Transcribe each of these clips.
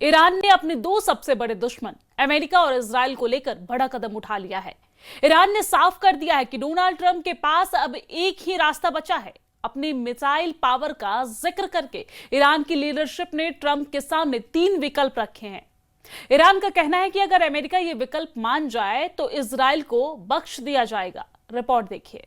Iran ने अपने दो सबसे बड़े दुश्मन अमेरिका और इजराइल को लेकर बड़ा कदम उठा लिया है। ईरान ने साफ कर दिया है कि डोनाल्ड ट्रंप के पास अब एक ही रास्ता बचा है। अपनी मिसाइल पावर का जिक्र करके ईरान की लीडरशिप ने ट्रंप के सामने 3 विकल्प रखे हैं। ईरान का कहना है कि अगर अमेरिका ये विकल्प मान जाए तो इजराइल को बख्श दिया जाएगा। रिपोर्ट देखिए।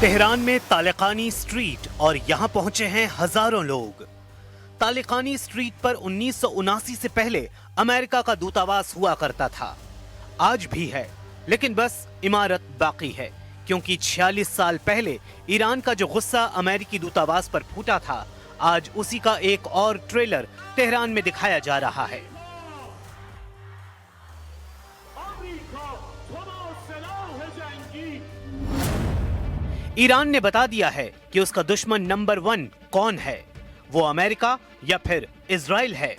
तेहरान में तालिकानी स्ट्रीट और यहां पहुंचे हैं हजारों लोग। तालिकानी स्ट्रीट पर 1979 से पहले अमेरिका का दूतावास हुआ करता था। आज भी है, लेकिन बस इमारत बाकी है, क्योंकि 46 साल पहले ईरान का जो गुस्सा अमेरिकी दूतावास पर फूटा था, आज उसी का एक और ट्रेलर तेहरान में दिखाया जा रहा है। ईरान ने बता दिया है कि उसका दुश्मन नंबर 1 कौन है, वो अमेरिका या फिर इजराइल है।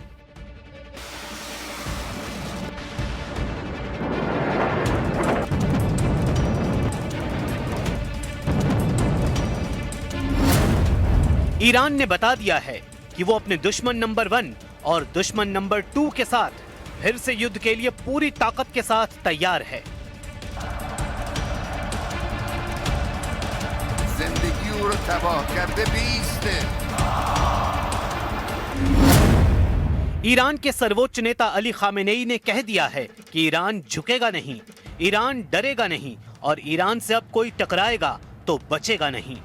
ईरान ने बता दिया है कि वो अपने दुश्मन नंबर 1 और दुश्मन नंबर 2 के साथ फिर से युद्ध के लिए पूरी ताकत के साथ तैयार है। ईरान के सर्वोच्च नेता अली खामेनेई ने कह दिया है कि ईरान झुकेगा नहीं, ईरान डरेगा नहीं और ईरान से अब कोई टकराएगा तो बचेगा नहीं।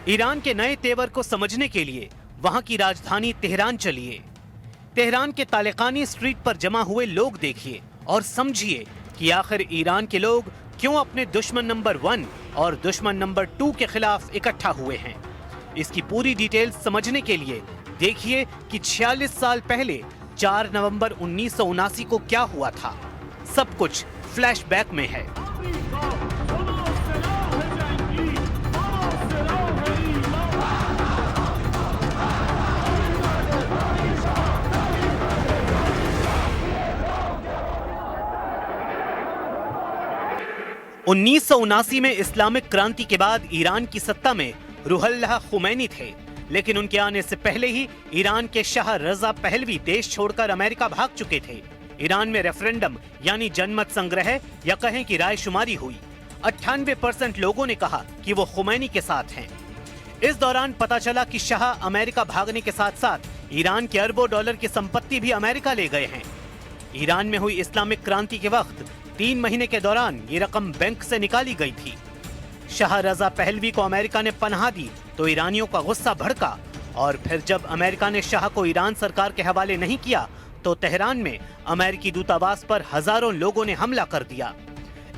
ईरान के नए तेवर को समझने के लिए वहां की राजधानी तेहरान चलिए। तेहरान के तालिकानी स्ट्रीट पर जमा हुए लोग देखिए और समझिए कि आखिर ईरान के लोग क्यों अपने दुश्मन नंबर 1 और दुश्मन नंबर 2 के खिलाफ इकट्ठा हुए हैं। इसकी पूरी डिटेल समझने के लिए देखिए कि 46 साल पहले 4 नवंबर 1979 को क्या हुआ था। सब कुछ फ्लैशबैक में है। उन्नीस में इस्लामिक क्रांति के बाद ईरान की सत्ता में रुहुल्लाह खुमैनी थे, लेकिन उनके आने से पहले ही ईरान के शाह रजा पहलवी देश छोड़कर अमेरिका भाग चुके थे। ईरान में रेफरेंडम यानी जनमत संग्रह या कहें कि रायशुमारी हुई। 98% लोगों ने कहा कि वो खुमैनी के साथ हैं। इस दौरान पता चला कि शाह अमेरिका भागने के साथ साथ ईरान के अरबों डॉलर की संपत्ति भी अमेरिका ले गए हैं। ईरान में हुई इस्लामिक क्रांति के वक्त 3 महीने के दौरान ये रकम बैंक से निकाली गई थी। शाह रजा पहलवी को अमेरिका ने पनाह दी तो ईरानियों का गुस्सा भड़का और फिर जब अमेरिका ने शाह को ईरान सरकार के हवाले नहीं किया तो तेहरान में अमेरिकी दूतावास पर हजारों लोगों ने हमला कर दिया।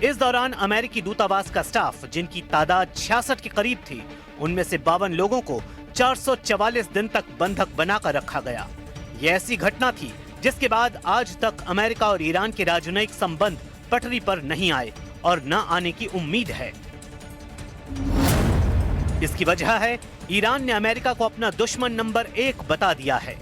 इस दौरान अमेरिकी दूतावास का स्टाफ, जिनकी तादाद 66 के करीब थी, उनमें से 52 लोगों को 444 दिन तक बंधक बनाकर रखा गया। ये ऐसी घटना थी जिसके बाद आज तक अमेरिका और ईरान के राजनयिक संबंध पटरी पर नहीं आए और न आने की उम्मीद है। इसकी वजह है ईरान ने अमेरिका को अपना दुश्मन नंबर 1 बता दिया है।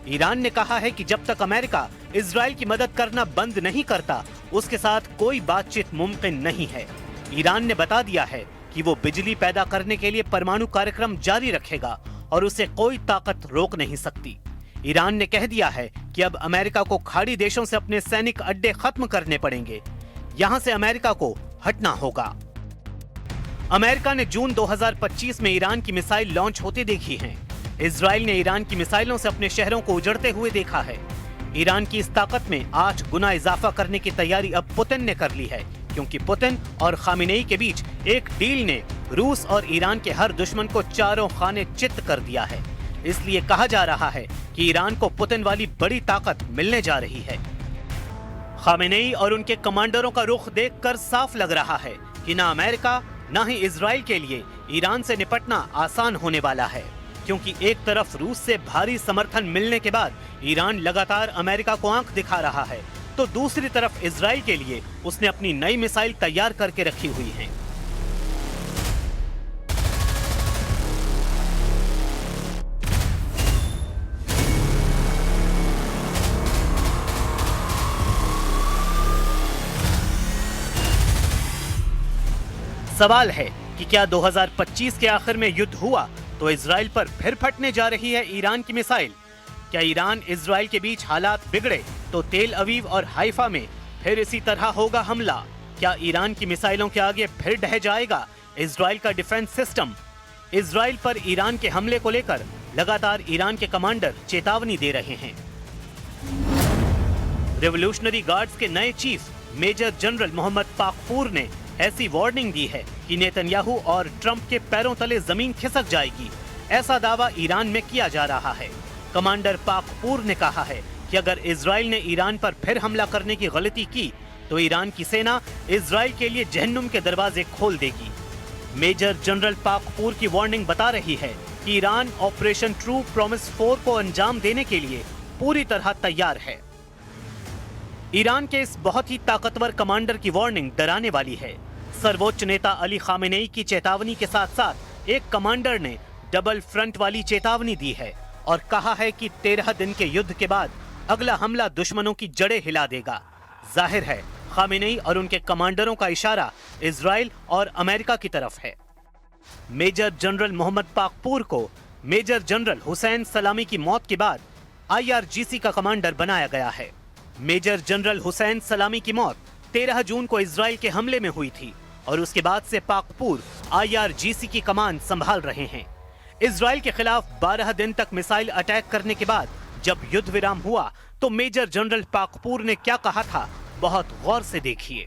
ईरान ने कहा है कि जब तक अमेरिका इजराइल की मदद करना बंद नहीं करता, उसके साथ कोई बातचीत मुमकिन नहीं है। ईरान ने बता दिया है कि वो बिजली पैदा करने के लिए परमाणु कार्यक्रम जारी रखेगा और उसे कोई ताकत रोक नहीं सकती। ईरान ने कह दिया है कि अब अमेरिका को खाड़ी देशों से अपने सैनिक अड्डे खत्म करने पड़ेंगे। यहां से अमेरिका को हटना होगा। अमेरिका ने जून 2025 में ईरान की मिसाइल लॉन्च होते देखी हैं। इजराइल ने ईरान की मिसाइलों से अपने शहरों को उजड़ते हुए देखा है। ईरान की इस ताकत में 8 गुना इजाफा करने की तैयारी अब पुतिन ने कर ली है, क्योंकि पुतिन और खामेनेई के बीच एक डील ने रूस और ईरान के हर दुश्मन को चारों खाने चित्त कर दिया है। इसलिए कहा जा रहा है कि ईरान को पुतिन वाली बड़ी ताकत मिलने जा रही है। खामेनेई और उनके कमांडरों का रुख देखकर साफ लग रहा है कि ना अमेरिका ना ही इजराइल के लिए ईरान से निपटना आसान होने वाला है, क्योंकि एक तरफ रूस से भारी समर्थन मिलने के बाद ईरान लगातार अमेरिका को आंख दिखा रहा है, तो दूसरी तरफ इजराइल के लिए उसने अपनी नई मिसाइल तैयार करके रखी हुई हैं। सवाल है कि क्या 2025 के आखिर में युद्ध हुआ तो इजराइल पर फिर फटने जा रही है ईरान की मिसाइल? क्या ईरान इजराइल के बीच हालात बिगड़े तो तेल अवीव और हाइफा में फिर इसी तरह होगा हमला? क्या ईरान की मिसाइलों के आगे फिर ढह जाएगा इजराइल का डिफेंस सिस्टम? इजराइल पर ईरान के हमले को लेकर लगातार ईरान के कमांडर चेतावनी दे रहे हैं। रेवोल्यूशनरी गार्ड्स के नए chief major general Mohammad Pakpour ने ऐसी वार्निंग दी है कि नेतन्याहू और ट्रंप के पैरों तले जमीन खिसक जाएगी। ऐसा दावा ईरान में किया जा रहा है। कमांडर पाकपूर ने कहा है कि अगर इजराइल ने ईरान पर फिर हमला करने की गलती की तो ईरान की सेना इजराइल के लिए जहन्नुम के दरवाजे खोल देगी। मेजर जनरल पाकपूर की वार्निंग बता रही है कि ईरान ऑपरेशन ट्रू प्रॉमिस 4 को अंजाम देने के लिए पूरी तरह तैयार है। ईरान के इस बहुत ही ताकतवर कमांडर की वार्निंग डराने वाली है। सर्वोच्च नेता अली खामेनेई की चेतावनी के साथ साथ एक कमांडर ने डबल फ्रंट वाली चेतावनी दी है और कहा है कि 13 दिन के युद्ध के बाद अगला हमला दुश्मनों की जड़ें हिला देगा। जाहिर है खामेनेई और उनके कमांडरों का इशारा इजराइल और अमेरिका की तरफ है। मेजर जनरल मोहम्मद पाकपूर को मेजर जनरल हुसैन सलामी की मौत के बाद IRGC का कमांडर बनाया गया है। मेजर जनरल हुसैन सलामी की मौत 13 जून को इजराइल के हमले में हुई थी और उसके बाद से पाकपूर IRGC की कमान संभाल रहे हैं। इजराइल के खिलाफ 12 दिन तक मिसाइल अटैक करने के बाद जब युद्ध विराम हुआ तो मेजर जनरल पाकपूर ने क्या कहा था, बहुत गौर से देखिए।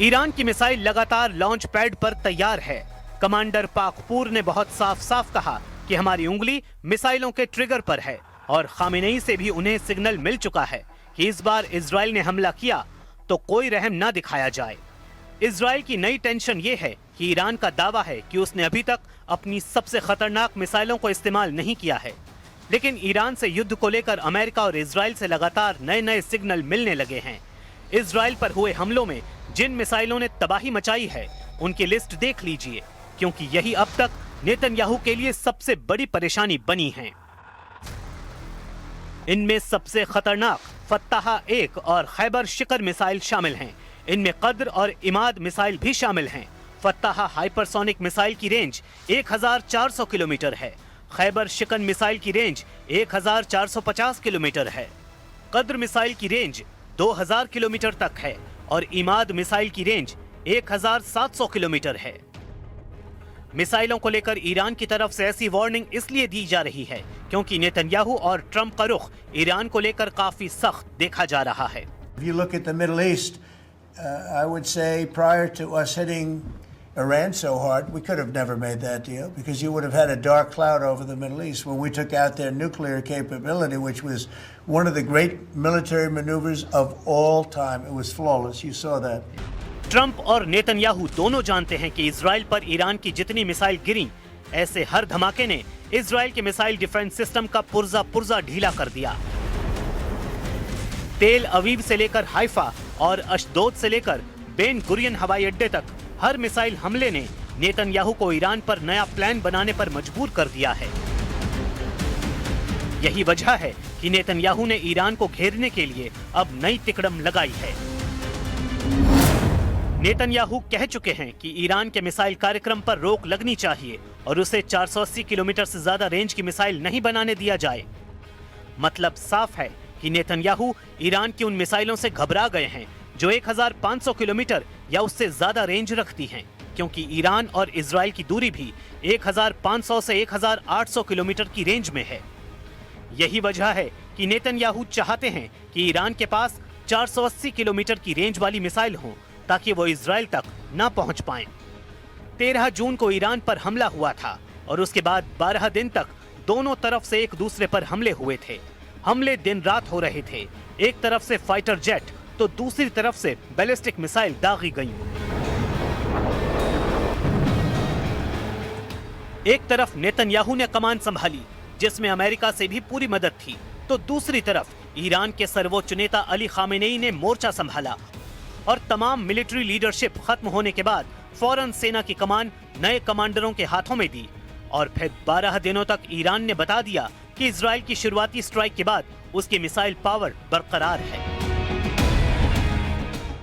ईरान की मिसाइल लगातार लॉन्च पैड पर तैयार है। कमांडर पाकपूर ने बहुत साफ साफ कहा कि हमारी उंगली मिसाइलों के ट्रिगर पर है और खामेनेई से भी उन्हें सिग्नल मिल चुका है कि इस बार इजराइल ने हमला किया तो कोई रहम ना दिखाया जाए। इजराइल की नई टेंशन ये है कि ईरान का दावा है कि उसने अभी तक अपनी सबसे खतरनाक मिसाइलों को इस्तेमाल नहीं किया है, लेकिन ईरान से युद्ध को लेकर अमेरिका और इजराइल से लगातार नए नए सिग्नल मिलने लगे हैं। इजराइल पर हुए हमलों में जिन मिसाइलों ने तबाही मचाई है उनकी लिस्ट देख लीजिए, क्योंकि यही अब तक नेतन्याहू के लिए सबसे बड़ी परेशानी बनी है। इनमें सबसे खतरनाक फत्ताह-1 और खैबर शिकर मिसाइल शामिल हैं। इनमें कद्र और इमाद मिसाइल भी शामिल हैं। फत्ताह हाइपरसोनिक मिसाइल की रेंज 1400 किलोमीटर है। खैबर शिकन मिसाइल की रेंज 1450 किलोमीटर है। कद्र मिसाइल की रेंज 2000 किलोमीटर तक है और इमाद मिसाइल की रेंज 1700 किलोमीटर है। मिसाइलों को लेकर ईरान की तरफ से ऐसी वार्निंग इसलिए दी जा रही है क्योंकि नेतन्याहू और ट्रंप का रुख ईरान को लेकर काफी सख्त देखा जा रहा है। If you look at the Middle East, I would say prior to us hitting Iran so hard, we could have never made that deal because you would have had a dark cloud over the Middle East when we took out their nuclear capability, which was one of the great military maneuvers of all time. It was flawless. You saw that. Trump और Netanyahu दोनों जानते हैं कि Israel पर Iran की जितनी missile गिरी, ऐसे हर धमाके ने इजराइल के मिसाइल डिफेंस सिस्टम का पुर्जा ढीला कर दिया। तेल अवीव से लेकर हाइफा और अशदोद से लेकर बेन गुरियन हवाई अड्डे तक हर मिसाइल हमले ने नेतन्याहू को ईरान पर नया प्लान बनाने पर मजबूर कर दिया है। यही वजह है कि नेतन्याहू ने ईरान को घेरने के लिए अब नई तिकड़म लगाई है। नेतन्याहू कह चुके हैं कि ईरान के मिसाइल कार्यक्रम पर रोक लगनी चाहिए और उसे 480 किलोमीटर से ज्यादा रेंज की मिसाइल नहीं बनाने दिया जाए। मतलब साफ है कि नेतन्याहू ईरान की उन मिसाइलों से घबरा गए हैं जो 1500 किलोमीटर या उससे ज्यादा रेंज रखती हैं, क्योंकि ईरान और इजराइल की दूरी भी 1500 से 1800 किलोमीटर की रेंज में है। यही वजह है कि नेतन्याहू चाहते हैं कि ईरान के पास 480 किलोमीटर की रेंज वाली मिसाइल हों ताकि वो इजराइल तक न पहुंच पाएं। 13 जून को ईरान पर हमला हुआ था और उसके बाद 12 दिन तक दोनों तरफ से एक दूसरे पर हमले हुए थे। हमले दिन रात हो रहे थे। एक तरफ से फाइटर जेट तो दूसरी तरफ से बैलिस्टिक मिसाइल दागी गईं। एक तरफ नेतन्याहू ने कमान संभाली जिसमें अमेरिका से भी पूरी मदद थी, तो दूसरी तरफ ईरान के सर्वोच्च नेता अली खामेनेई ने मोर्चा संभाला और तमाम मिलिट्री लीडरशिप खत्म होने के बाद फौरन सेना की कमान नए कमांडरों के हाथों में दी और फिर 12 दिनों तक ईरान ने बता दिया कि इजराइल की शुरुआती स्ट्राइक के बाद उसकी मिसाइल पावर बरकरार है।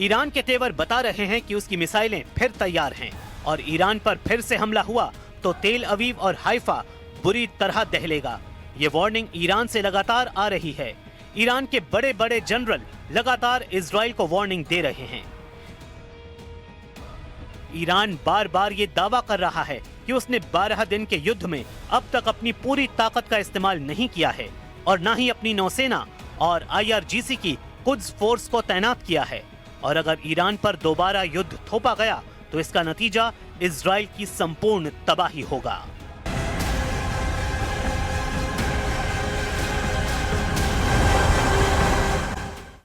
ईरान के तेवर बता रहे हैं कि उसकी मिसाइलें फिर तैयार हैं और ईरान पर फिर से हमला हुआ तो तेल अवीव और हाइफा बुरी तरह दहलेगा। ये वार्निंग ईरान से लगातार आ रही है। ईरान के बड़े बड़े जनरल लगातार इजराइल को वार्निंग दे रहे हैं। ईरान बार बार ये दावा कर रहा है कि उसने 12 दिन के युद्ध में अब तक अपनी पूरी ताकत का इस्तेमाल नहीं किया है और न ही अपनी नौसेना और IRGC की कुद्स फोर्स को तैनात किया है। और अगर ईरान पर दोबारा युद्ध थोपा गया तो इसका नतीजा इजराइल की संपूर्ण तबाही होगा।